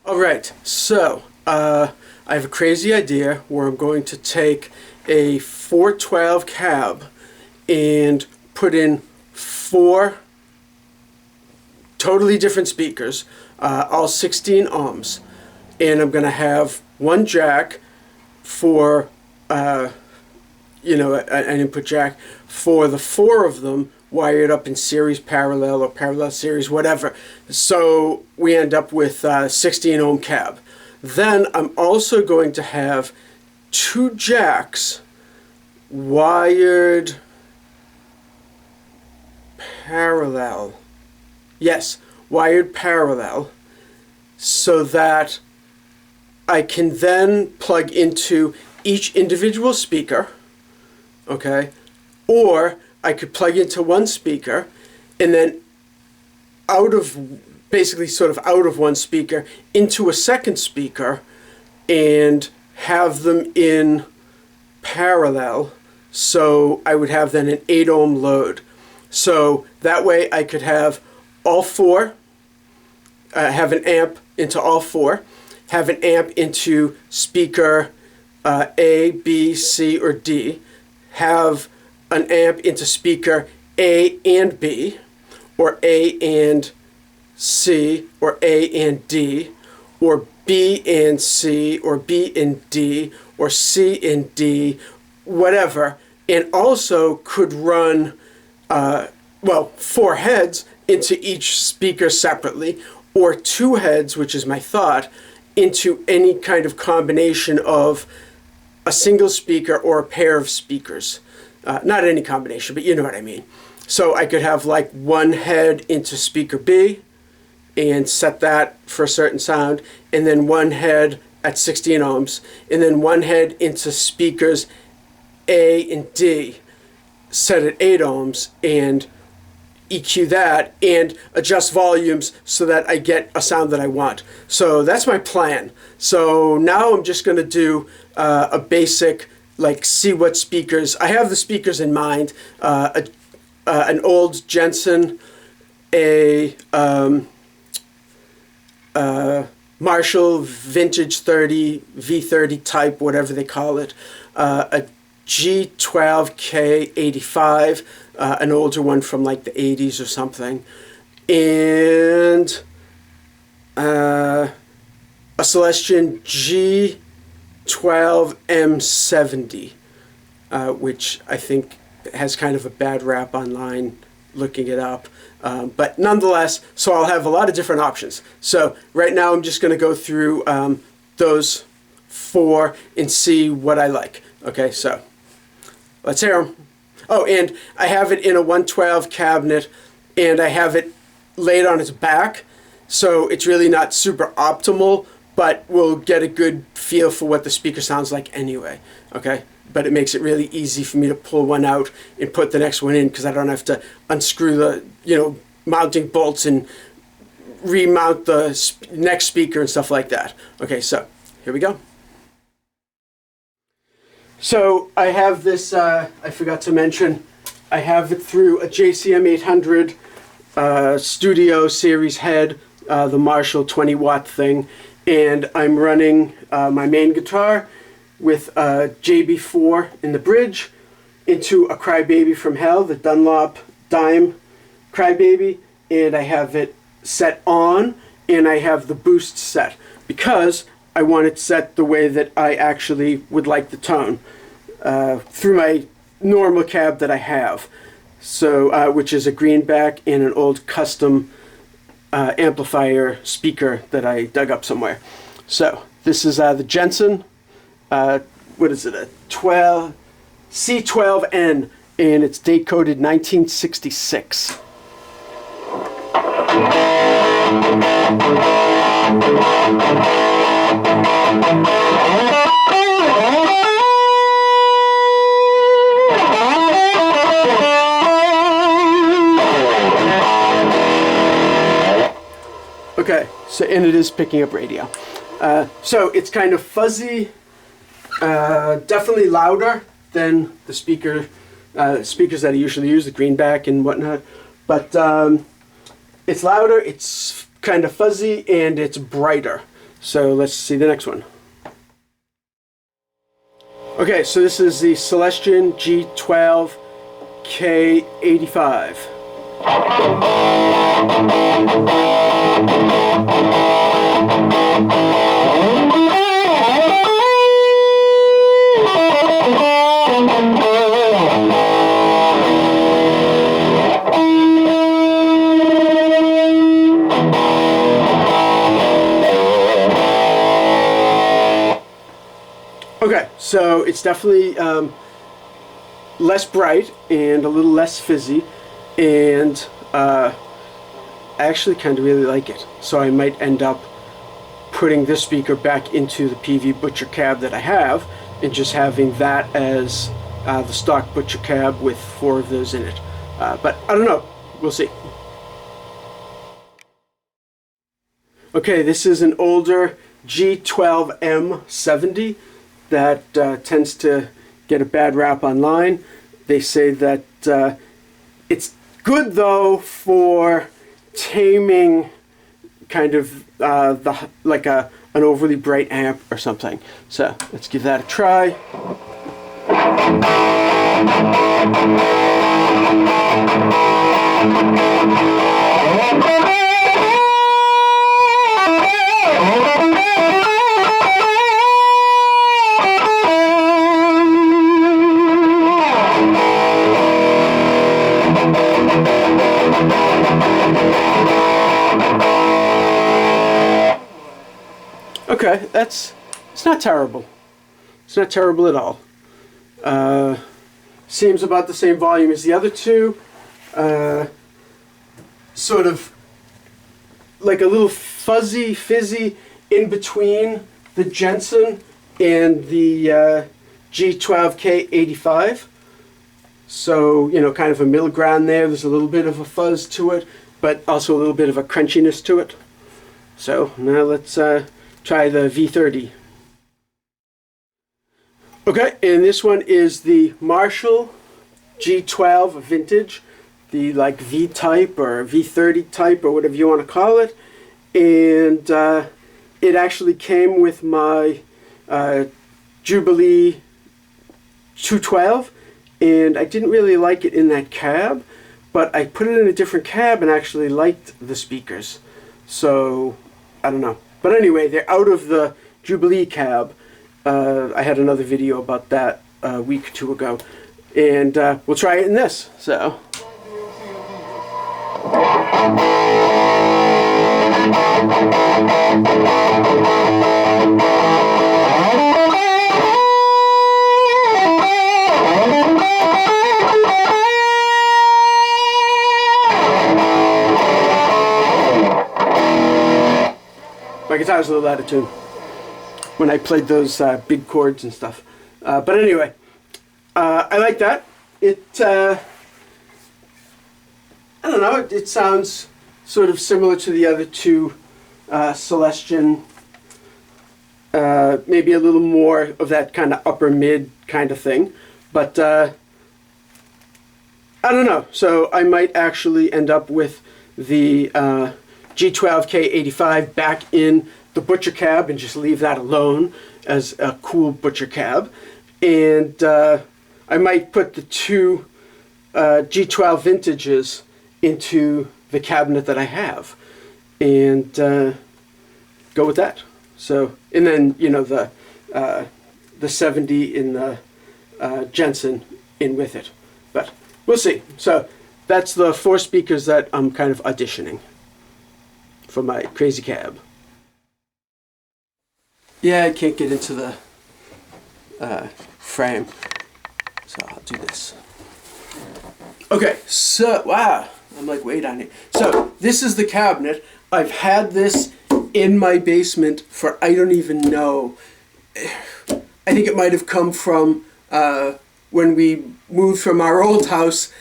Alright, so I have a crazy idea where I'm going to take a 412 cab and put in 4 totally different speakers, all 16 ohms, and I'm going to have one jack for an input jack for the 4 of them wired up in series parallel or parallel series, whatever. So we end up with 16 ohm cab. Then I'm also going to have 2 jacks wired parallel. Yes, wired parallel, so that I can then plug into each individual speaker, okay, or I could plug into one speaker and then out of one speaker into a second speaker and have them in parallel. So I would have then an 8 ohm load. So that way I could have all 4, have an amp into all 4, have an amp into speaker A, B, C, or D, have an amp into speaker A and B, or A and C, or A and D, or B and C, or B and D, or C and D, whatever, and also could run 4 heads into each speaker separately, or 2 heads, which is my thought, into any kind of combination of a single speaker or a pair of speakers. Not any combination, but you know what I mean. So I could have like 1 head into speaker B and set that for a certain sound, and then 1 head at 16 ohms, and then 1 head into speakers A and D, set at 8 ohms, and EQ that and adjust volumes so that I get a sound that I want. So that's my plan. So now I'm just going to do a basic, see what speakers. I have the speakers in mind. An old Jensen, a Marshall Vintage 30, V30 type, whatever they call it, a G12K-85, an older one from like the 80s or something, and a Celestion G12M-70, which I think has kind of a bad rap online looking it up. But nonetheless, so I'll have a lot of different options. So right now I'm just going to go through those 4 and see what I like. Okay, so let's hear them. Oh, and I have it in a 112 cabinet, and I have it laid on its back, so it's really not super optimal, but we'll get a good feel for what the speaker sounds like anyway, okay? But it makes it really easy for me to pull one out and put the next one in, because I don't have to unscrew the, mounting bolts and remount the next speaker and stuff like that. Okay, so here we go. So I have this, I forgot to mention, I have it through a JCM 800 Studio Series head, the Marshall 20 watt thing, and I'm running my main guitar with a JB4 in the bridge into a Crybaby from Hell, the Dunlop Dime Crybaby, and I have it set on, and I have the boost set, because I want it set the way that I actually would like the tone through my normal cab that I have, so which is a greenback and an old custom amplifier speaker that I dug up somewhere. So this is the Jensen, what is it, a C12N, and it's date coded 1966. Okay, so, and it is picking up radio. So it's kind of fuzzy, definitely louder than the speakers that I usually use, the greenback and whatnot. But it's louder, it's kind of fuzzy, and it's brighter. So let's see the next one. Okay, so this is the Celestion G12K-85. Okay, so it's definitely less bright and a little less fizzy, and I actually kind of really like it. So I might end up putting this speaker back into the PV Butcher Cab that I have, and just having that as the stock Butcher Cab with 4 of those in it. But I don't know, we'll see. Okay, this is an older G12M-70 that tends to get a bad rap online. They say that it's good though for taming kind of like an overly bright amp or something. So let's give that a try. Okay, it's not terrible. It's not terrible at all. Seems about the same volume as the other two. Sort of like a little fuzzy, fizzy in between the Jensen and the G12K-85. So, you know, kind of a middle ground there. There's a little bit of a fuzz to it, but also a little bit of a crunchiness to it. So now let's try the V30. Okay, and this one is the Marshall G12 Vintage, the like V-type or V30 type or whatever you want to call it. And it actually came with my Jubilee 212, and I didn't really like it in that cab, but I put it in a different cab and actually liked the speakers. So, I don't know. But anyway, they're out of the Jubilee cab. I had another video about that a week or two ago. And we'll try it in this. So. My guitar's a little out of tune when I played those big chords and stuff. But anyway, I like that. It, I don't know, it sounds sort of similar to the other two Celestion. Maybe a little more of that kind of upper mid kind of thing. But I don't know. So I might actually end up with the G12K-85 back in the Butcher Cab and just leave that alone as a cool Butcher Cab. And I might put the two G12 Vintages into the cabinet that I have and go with that. So, and then, you know, the 70 in the Jensen in with it. But we'll see. So that's the 4 speakers that I'm kind of auditioning for my crazy cab. Yeah, I can't get into the frame, so I'll do this. Okay, so, wow, I'm like way down here. So, this is the cabinet. I've had this in my basement for, I don't even know, I think it might have come from when we moved from our old house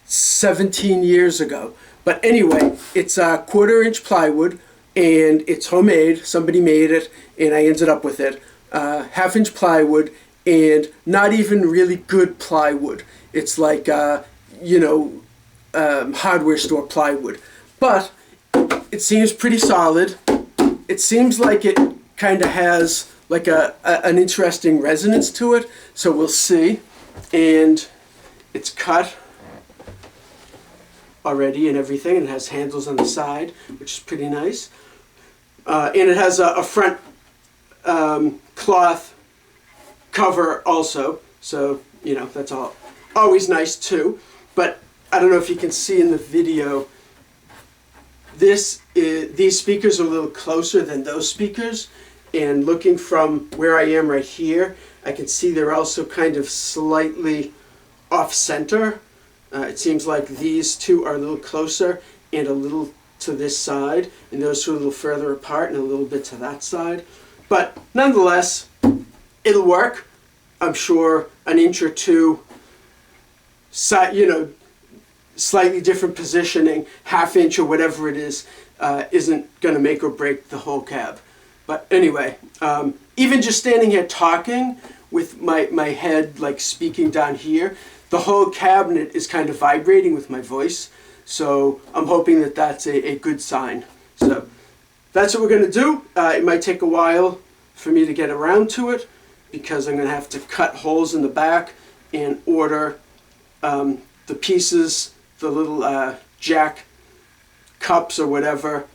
17 years ago. But anyway, it's a 1/4-inch plywood, and it's homemade. Somebody made it, and I ended up with it. 1/2-inch plywood, and not even really good plywood. It's like, you know, hardware store plywood. But it seems pretty solid. It seems like it kind of has like an interesting resonance to it, so we'll see. And it's cut already and everything, and it has handles on the side, which is pretty nice. And it has a front cloth cover also, so you know that's always nice too. But I don't know if you can see in the video, these speakers are a little closer than those speakers, and looking from where I am right here, I can see they're also kind of slightly off center. It seems like these two are a little closer and a little to this side, and those two are a little further apart and a little bit to that side. But nonetheless, it'll work. I'm sure an inch or two, you know, slightly different positioning, half inch or whatever it is, isn't going to make or break the whole cab. But anyway, even just standing here talking with my head like speaking down here, the whole cabinet is kind of vibrating with my voice. So I'm hoping that that's a good sign. So that's what we're going to do. It might take a while for me to get around to it, because I'm going to have to cut holes in the back and order the pieces, the little jack cups or whatever,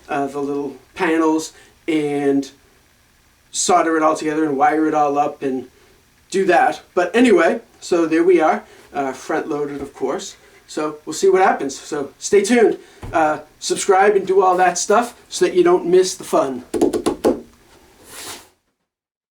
the little panels, and solder it all together and wire it all up and do that. But anyway, so there we are, front loaded of course. So we'll see what happens. So stay tuned, subscribe and do all that stuff so that you don't miss the fun.